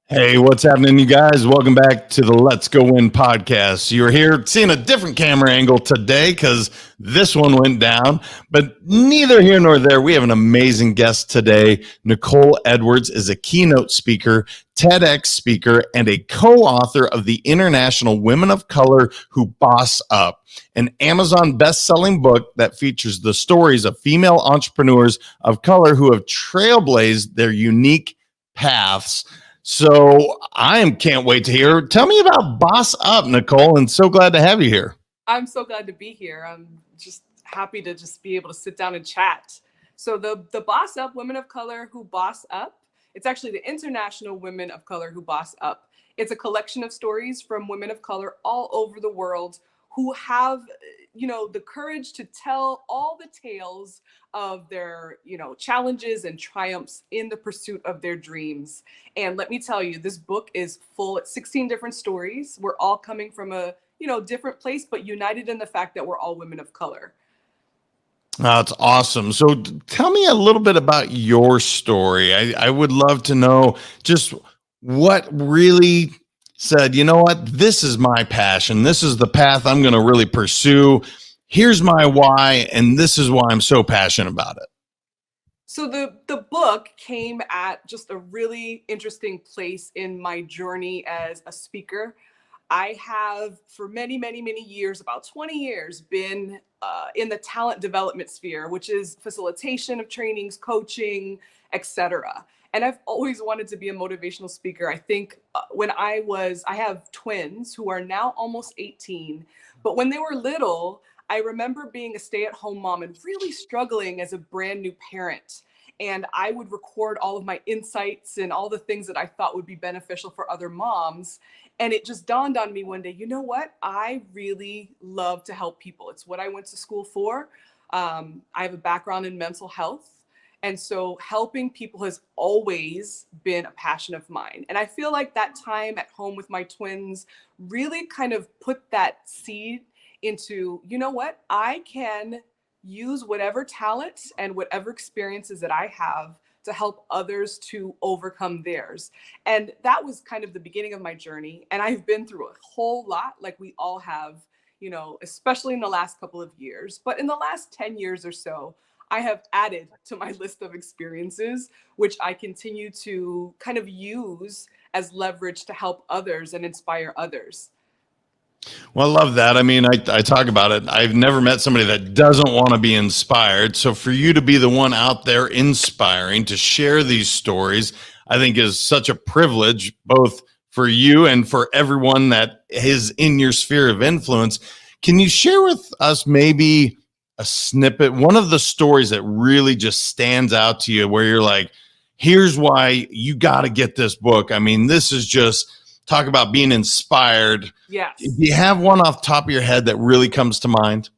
Hey, what's happening, you guys? Welcome back to the Let's Go Win podcast. You're here seeing a different camera angle today because this one went down, but neither here nor there. We have an amazing guest today. Nicole Edwards is a keynote speaker, TEDx speaker, and a co-author of the International Women of Color Who Boss Up, an Amazon best-selling book that features the stories of female entrepreneurs of color who have trailblazed their unique paths. So can't wait to hear. Tell me about Boss Up, Nicole, and so glad to have you here. I'm so glad to be here. I'm just happy to just be able to sit down and chat. So the Boss Up Women of Color Who Boss Up, it's actually the International Women of Color Who Boss Up. It's a collection of stories from women of color all over the world who have, the courage to tell all the tales of their, challenges and triumphs in the pursuit of their dreams. And let me tell you, this book is full. It's 16 different stories. We're all coming from a different place, but united in the fact that we're all women of color. That's awesome. So tell me a little bit about your story. I would love to know just what really said, you know what, this is my passion. This is the path I'm going to really pursue. Here's my why, and this is why I'm so passionate about it. So the book came at just a really interesting place in my journey as a speaker. I have for many, many, many years, about 20 years, been in the talent development sphere, which is facilitation of trainings, coaching, etc. And I've always wanted to be a motivational speaker. I think I have twins who are now almost 18, but when they were little, I remember being a stay-at-home mom and really struggling as a brand new parent. And I would record all of my insights and all the things that I thought would be beneficial for other moms. And it just dawned on me one day, you know what? I really love to help people. It's what I went to school for. I have a background in mental health. And so helping people has always been a passion of mine. And I feel like that time at home with my twins really kind of put that seed into, you know what? I can use whatever talents and whatever experiences that I have to help others to overcome theirs. And that was kind of the beginning of my journey. And I've been through a whole lot, like we all have, especially in the last couple of years. But in the last 10 years or so, I have added to my list of experiences, which I continue to kind of use as leverage to help others and inspire others. Well, I love that. I mean, I talk about it. I've never met somebody that doesn't want to be inspired. So for you to be the one out there inspiring, to share these stories, I think is such a privilege, both for you and for everyone that is in your sphere of influence. Can you share with us maybe a snippet, one of the stories that really just stands out to you where you're like, here's why you got to get this book. I mean, this is just talk about being inspired. Yes. Do you have one off the top of your head that really comes to mind?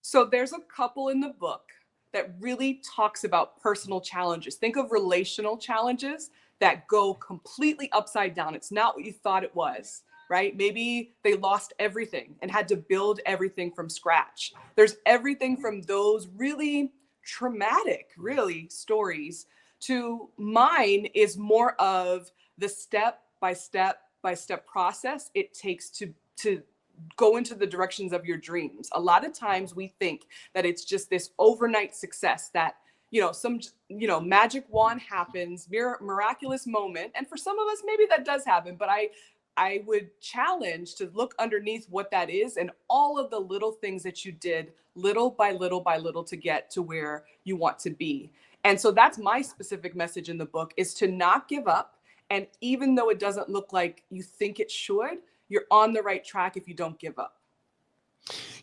So there's a couple in the book that really talks about personal challenges. Think of relational challenges that go completely upside down. It's not what you thought it was, right? Maybe they lost everything and had to build everything from scratch. There's everything from those really traumatic, really stories to mine is more of the step by step process it takes to go into the directions of your dreams. A lot of times we think that it's just this overnight success that, some, magic wand happens, miraculous moment. And for some of us, maybe that does happen, but I would challenge to look underneath what that is and all of the little things that you did little by little by little to get to where you want to be. And so that's my specific message in the book, is to not give up. And even though it doesn't look like you think it should, you're on the right track if you don't give up.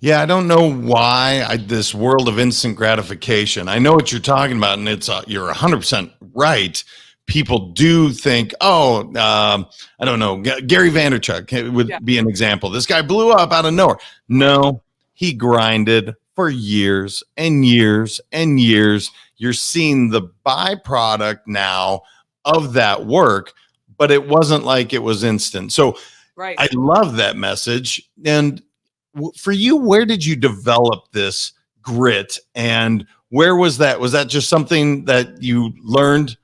Yeah, I don't know why this world of instant gratification. I know what you're talking about, and you're 100% right. People do think, I don't know, Gary Vaynerchuk would be an example. This guy blew up out of nowhere. No, he grinded for years and years and years. You're seeing the byproduct now of that work, but it wasn't like it was instant. So right. I love that message. And for you, where did you develop this grit, and where was that? Was that just something that you learned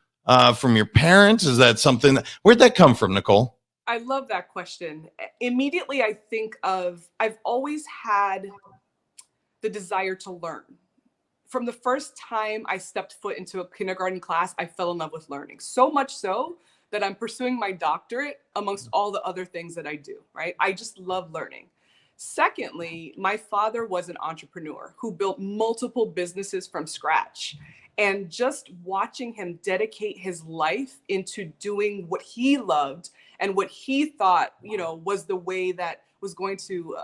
from your parents? Is that something where'd that come from, Nicole? I love that question. Immediately, I think of I've always had the desire to learn. From the first time I stepped foot into a kindergarten class, I fell in love with learning. So much so that I'm pursuing my doctorate amongst all the other things that I do, right? I just love learning. Secondly, my father was an entrepreneur who built multiple businesses from scratch. And just watching him dedicate his life into doing what he loved and what he thought, was the way that was going to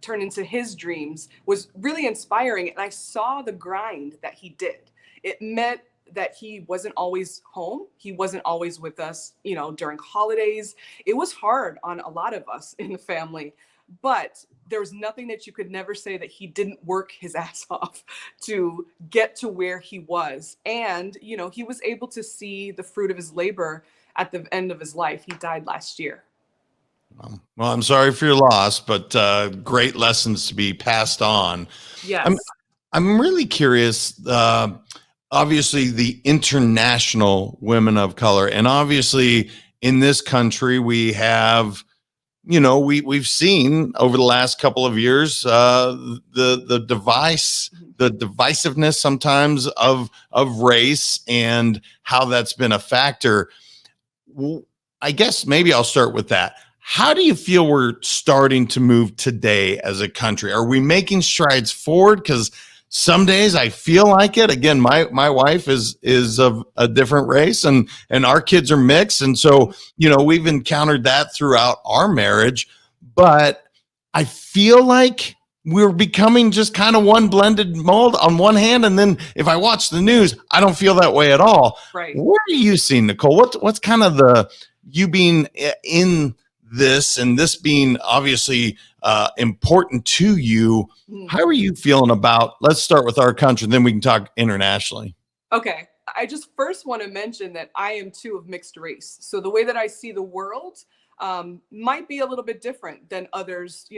turn into his dreams was really inspiring. And I saw the grind that he did. It meant that he wasn't always home. He wasn't always with us, during holidays. It was hard on a lot of us in the family, but there was nothing that you could never say that he didn't work his ass off to get to where he was. And, he was able to see the fruit of his labor at the end of his life. He died last year. Well, I'm sorry for your loss, but great lessons to be passed on. Yes. I'm really curious. Obviously, the international women of color, and obviously in this country, we have, we've seen over the last couple of years the divisiveness sometimes of race and how that's been a factor. I guess maybe I'll start with that. How do you feel we're starting to move today as a country? Are we making strides forward? Because some days I feel like it. Again, my wife is of a different race, and our kids are mixed, and so we've encountered that throughout our marriage. But I feel like we're becoming just kind of one blended mold on one hand, and then if I watch the news, I don't feel that way at all. Right. What are you seeing, Nicole? What's kind of you being in this and this being obviously important to you? How are you feeling about, let's start with our country, and then we can talk internationally. Okay. I just first want to mention that I am too of mixed race. So the way that I see the world might be a little bit different than others.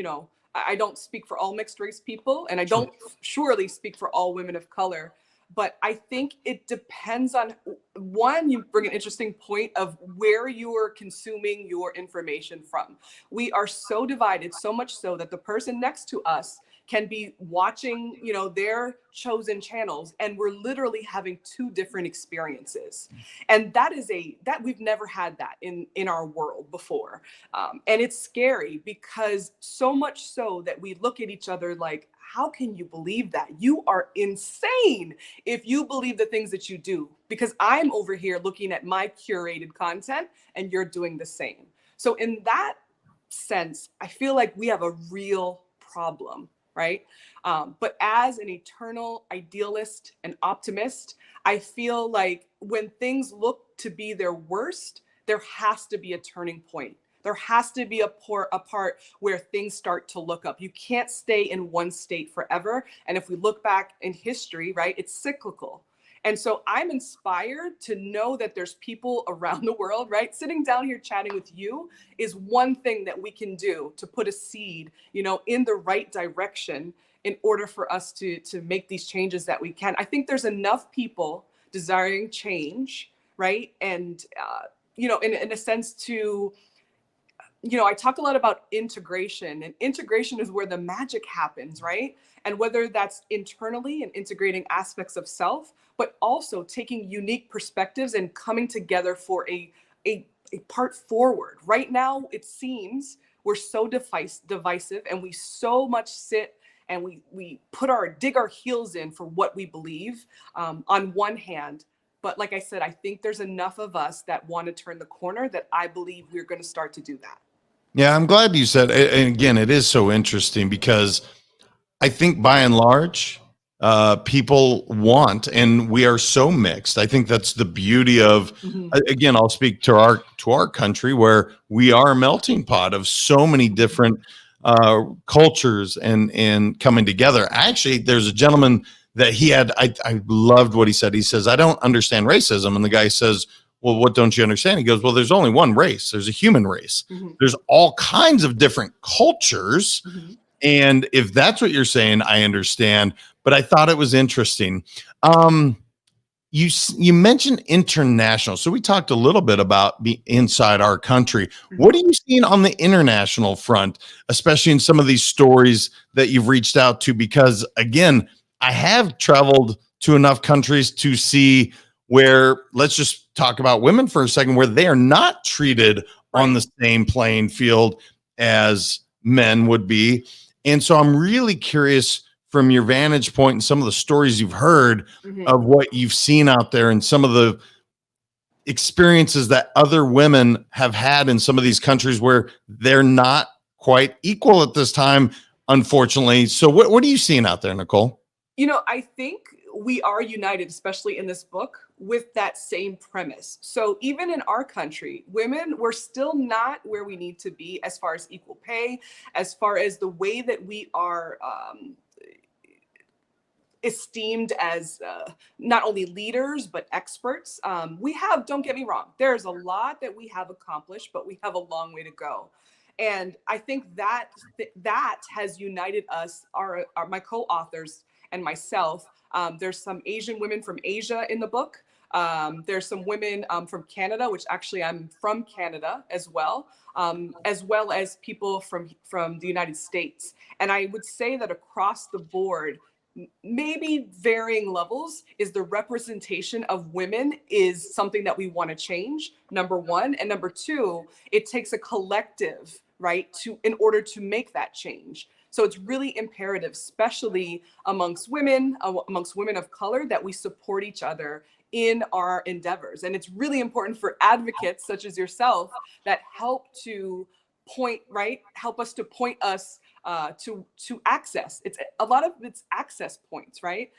I don't speak for all mixed race people, and I don't surely speak for all women of color. But I think it depends on, one, you bring an interesting point of where you are consuming your information from. We are so divided, so much so that the person next to us can be watching, their chosen channels, and we're literally having two different experiences. And that we've never had that in our world before. And it's scary because so much so that we look at each other like, how can you believe that? You are insane if you believe the things that you do, because I'm over here looking at my curated content and you're doing the same. So in that sense, I feel like we have a real problem, right? But as an eternal idealist and optimist, I feel like when things look to be their worst, there has to be a turning point. There has to be a part where things start to look up. You can't stay in one state forever. And if we look back in history, right, it's cyclical. And so I'm inspired to know that there's people around the world, right? Sitting down here chatting with you is one thing that we can do to put a seed, in the right direction in order for us to make these changes that we can. I think there's enough people desiring change, right? And, in a sense to, I talk a lot about integration, and integration is where the magic happens, right? And whether that's internally and integrating aspects of self, but also taking unique perspectives and coming together for a part forward. Right now, it seems we're so divisive, and we so much sit and we dig our heels in for what we believe on one hand. But like I said, I think there's enough of us that want to turn the corner that I believe we're going to start to do that. Yeah, I'm glad you said, and again, it is so interesting because I think by and large, people want, and we are so mixed. I think that's the beauty of, again, I'll speak to our country where we are a melting pot of so many different cultures and coming together. Actually, there's a gentleman that I loved what he said. He says, I don't understand racism. And the guy says, well, what don't you understand? He goes, well, there's only one race. There's a human race. There's all kinds of different cultures. And if that's what you're saying, I understand. But I thought it was interesting. You mentioned international, so we talked a little bit about inside our country. Mhm. What are you seeing on the international front, especially in some of these stories that you've reached out to? Because again, I have traveled to enough countries to see where, let's just talk about women for a second, where they are not treated on Right. the same playing field as men would be. And so I'm really curious from your vantage point and some of the stories you've heard Mhm. of what you've seen out there and some of the experiences that other women have had in some of these countries where they're not quite equal at this time, unfortunately. So what are you seeing out there, Nicole? I think we are united, especially in this book, with that same premise. So even in our country, women, we're still not where we need to be as far as equal pay, as far as the way that we are esteemed as not only leaders but experts. We have, don't get me wrong, there's a lot that we have accomplished, but we have a long way to go. And I think that has united us, our my co-authors and myself. There's some Asian women from Asia in the book. There's some women from Canada, which actually I'm from Canada as well as people from the United States. And I would say that across the board, maybe varying levels, is the representation of women is something that we want to change, number one. And number two, it takes a collective, right, to in order to make that change. So it's really imperative, especially amongst women of color, that we support each other in our endeavors. And it's really important for advocates such as yourself that help us to point us to access. It's a lot of it's access points, right?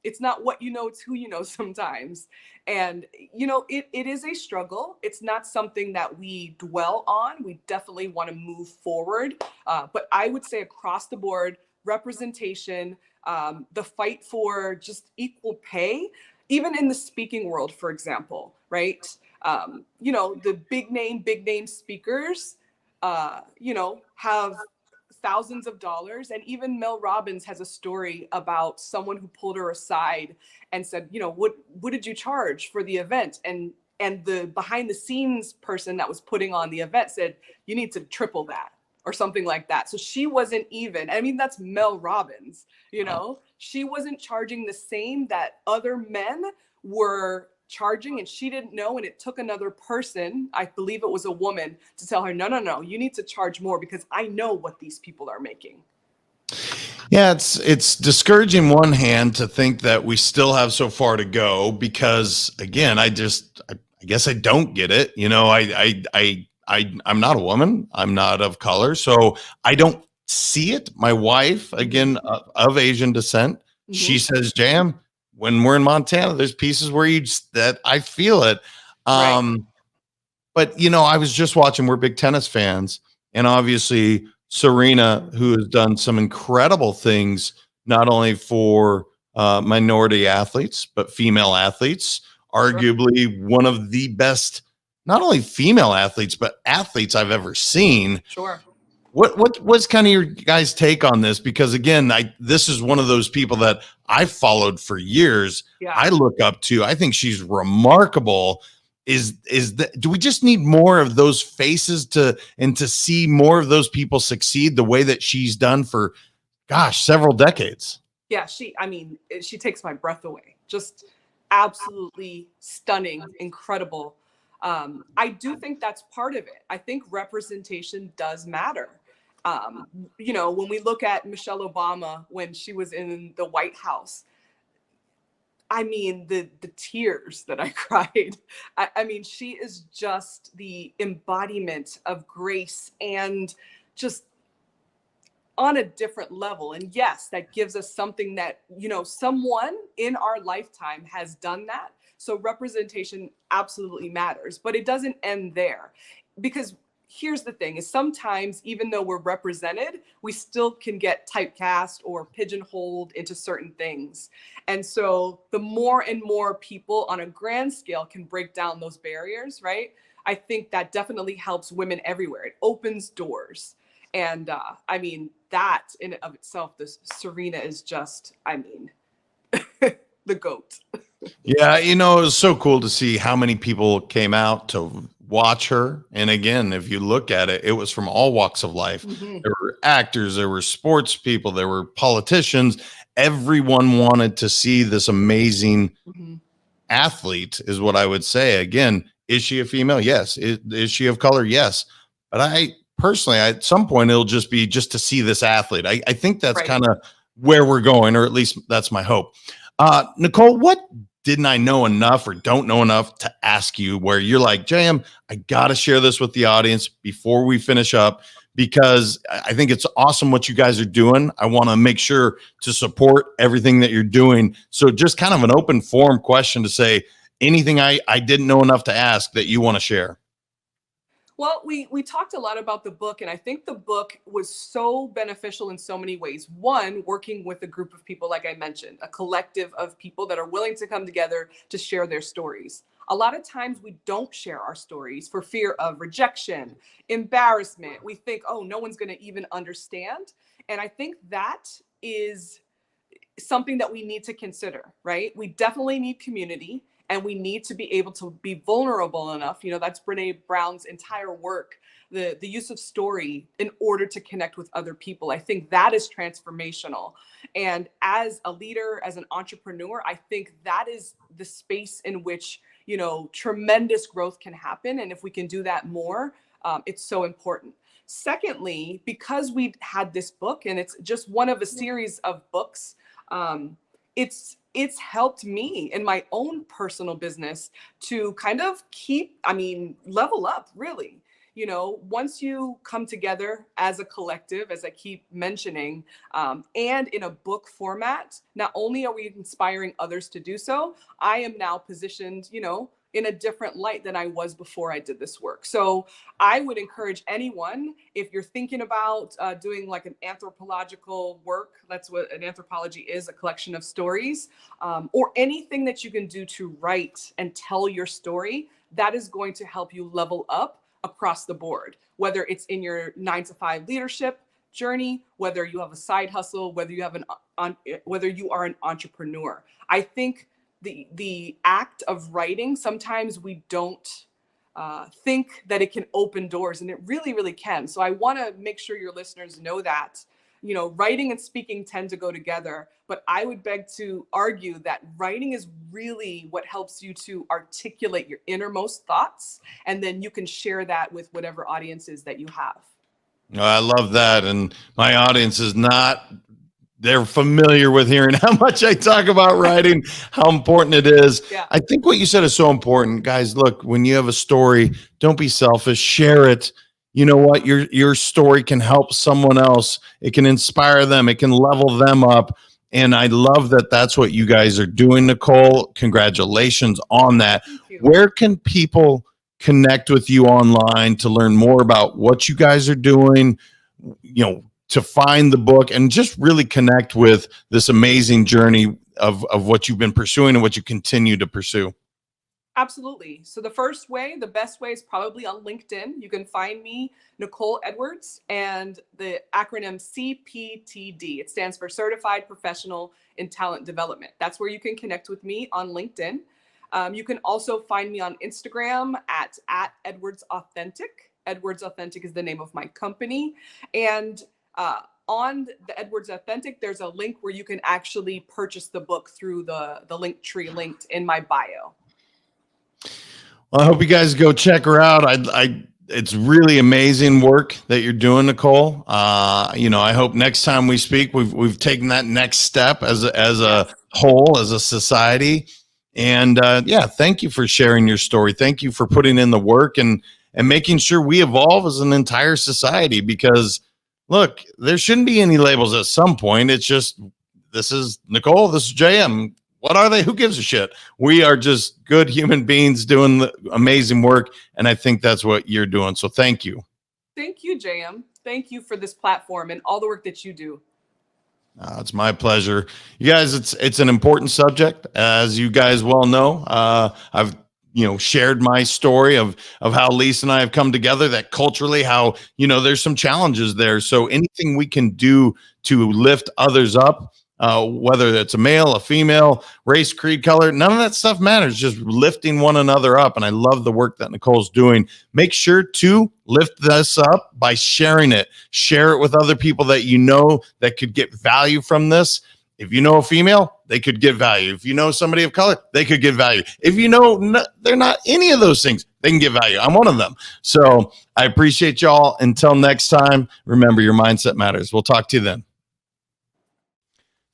It's not what you know, it's who you know sometimes. And it is a struggle. It's not something that we dwell on. We definitely want to move forward. But I would say across the board, representation, the fight for just equal pay, even in the speaking world, for example, right? The big name speakers, have thousands of dollars. And even Mel Robbins has a story about someone who pulled her aside and said, what did you charge for the event? And the behind the scenes person that was putting on the event said, you need to triple that or something like that. So she wasn't even, I mean, that's Mel Robbins, she wasn't charging the same that other men were charging, and she didn't know. And it took another person, I believe it was a woman, to tell her, no, you need to charge more because I know what these people are making. Yeah, it's discouraging one hand to think that we still have so far to go because again, I guess I don't get it. I'm not a woman. I'm not of color, so I don't see it. My wife, again, of Asian descent, she says, "Jam, when we're in Montana, there's pieces where that I feel it." Right. But I was just watching. We're big tennis fans, and obviously Serena, who has done some incredible things, not only for minority athletes but female athletes. Sure. Arguably one of the best, not only female athletes but athletes I've ever seen. Sure. What's kind of your guys' take on this? Because again, this is one of those people that I've followed for years. Yeah. I look up to. I think she's remarkable. Do we just need more of those faces to see more of those people succeed the way that she's done for, gosh, several decades? Yeah, she takes my breath away. Just absolutely stunning, incredible. I do think that's part of it. I think representation does matter. When we look at Michelle Obama when she was in the White House, I mean, the tears that I cried. I mean, she is just the embodiment of grace and just on a different level. And yes, that gives us something that, someone in our lifetime has done that. So representation absolutely matters, but it doesn't end there. Because here's the thing, is sometimes even though we're represented, we still can get typecast or pigeonholed into certain things. And so the more and more people on a grand scale can break down those barriers, right? I think that definitely helps women everywhere. It opens doors. And I mean, that in and of itself, this Serena is just, I mean, the GOAT. Yeah, it was so cool to see how many people came out to watch her. And again, if you look at it, it was from all walks of life. Mhm. There were actors, there were sports people, there were politicians. Everyone wanted to see this amazing Mhm. athlete, is what I would say. Again, is she a female? Yes. Is she of color? Yes. But I personally, at some point, it'll just be just to see this athlete. I think that's Right. kind of where we're going, or at least that's my hope. Nicole, what didn't I know enough or don't know enough to ask you where you're like, JM, I got to share this with the audience before we finish up, because I think it's awesome what you guys are doing. I want to make sure to support everything that you're doing. So just kind of an open forum question to say anything I didn't know enough to ask that you want to share. Well, we talked a lot about the book, and I think the book was so beneficial in so many ways. One, working with a group of people, like I mentioned, a collective of people that are willing to come together to share their stories. A lot of times we don't share our stories for fear of rejection, embarrassment. We think, oh, no one's going to even understand. And I think that is something that we need to consider, right? We definitely need community, and we need to be able to be vulnerable enough. That's Brene Brown's entire work, the use of story in order to connect with other people. I think that is transformational. And as a leader, as an entrepreneur, I think that is the space in which, tremendous growth can happen. And if we can do that more, it's so important. Secondly, because we had this book, and it's just one of a series of books, it's helped me in my own personal business to kind of level up, really. Once you come together as a collective, as I keep mentioning, and in a book format, not only are we inspiring others to do so, I am now positioned, in a different light than I was before I did this work. So I would encourage anyone, if you're thinking about doing like an anthropological work, that's what an anthropology is, a collection of stories, or anything that you can do to write and tell your story, that is going to help you level up across the board, whether it's in your 9-to-5 leadership journey, whether you have a side hustle, whether you have whether you are an entrepreneur. I think the act of writing, sometimes we don't think that it can open doors, and it really, really can. So I want to make sure your listeners know that, writing and speaking tend to go together, but I would beg to argue that writing is really what helps you to articulate your innermost thoughts, and then you can share that with whatever audiences that you have. I love that. And my audience is not, they're familiar with hearing how much I talk about writing, how important it is. Yeah. I think what you said is so important. Guys, look, when you have a story, don't be selfish, share it. You know what? Your story can help someone else. It can inspire them. It can level them up. And I love that that's what you guys are doing, Nicole. Congratulations on that. Thank you. Where can people connect with you online to learn more about what you guys are doing, to find the book and just really connect with this amazing journey of what you've been pursuing and what you continue to pursue? Absolutely. So the best way is probably on LinkedIn. You can find me, Nicole Edwards, and the acronym CPTD. It stands for Certified Professional in Talent Development. That's where you can connect with me on LinkedIn. You can also find me on Instagram at Edwards Authentic. Edwards Authentic is the name of my company. And on the Edwards Authentic, there's a link where you can actually purchase the book through the link tree linked in my bio. Well, I hope you guys go check her out. It's really amazing work that you're doing, Nicole. I hope next time we speak, we've taken that next step as a whole, as a society. And thank you for sharing your story. Thank you for putting in the work and making sure we evolve as an entire society, because look, there shouldn't be any labels at some point. It's just, this is Nicole, this is JM. What are they? Who gives a shit? We are just good human beings doing the amazing work. And I think that's what you're doing. So thank you. Thank you, JM. Thank you for this platform and all the work that you do. It's my pleasure. You guys, it's an important subject, as you guys well know. I've shared my story of how Lisa and I have come together, that culturally, how, there's some challenges there. So anything we can do to lift others up, whether it's a male, a female, race, creed, color, none of that stuff matters. Just lifting one another up. And I love the work that Nicole's doing. Make sure to lift this up by sharing it. Share it with other people that you know that could get value from this. If you know a female, they could get value. If you know somebody of color, they could get value. If you know they're not any of those things, they can get value. I'm one of them. So I appreciate y'all. Until next time, remember, your mindset matters. We'll talk to you then.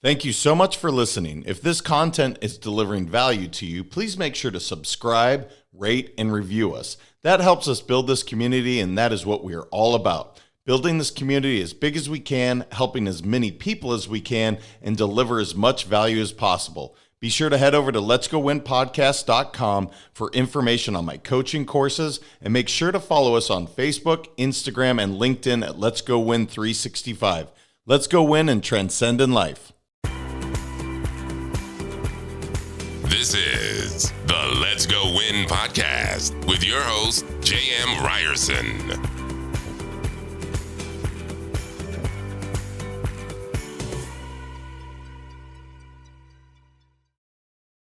Thank you so much for listening. If this content is delivering value to you, please make sure to subscribe, rate, and review us. That helps us build this community, and that is what we are all about. Building this community as big as we can, helping as many people as we can, and deliver as much value as possible. Be sure to head over to letsgowinpodcast.com for information on my coaching courses, and make sure to follow us on Facebook, Instagram, and LinkedIn at Let's Go Win 365. Let's go win and transcend in life. This is the Let's Go Win podcast with your host, J.M. Ryerson.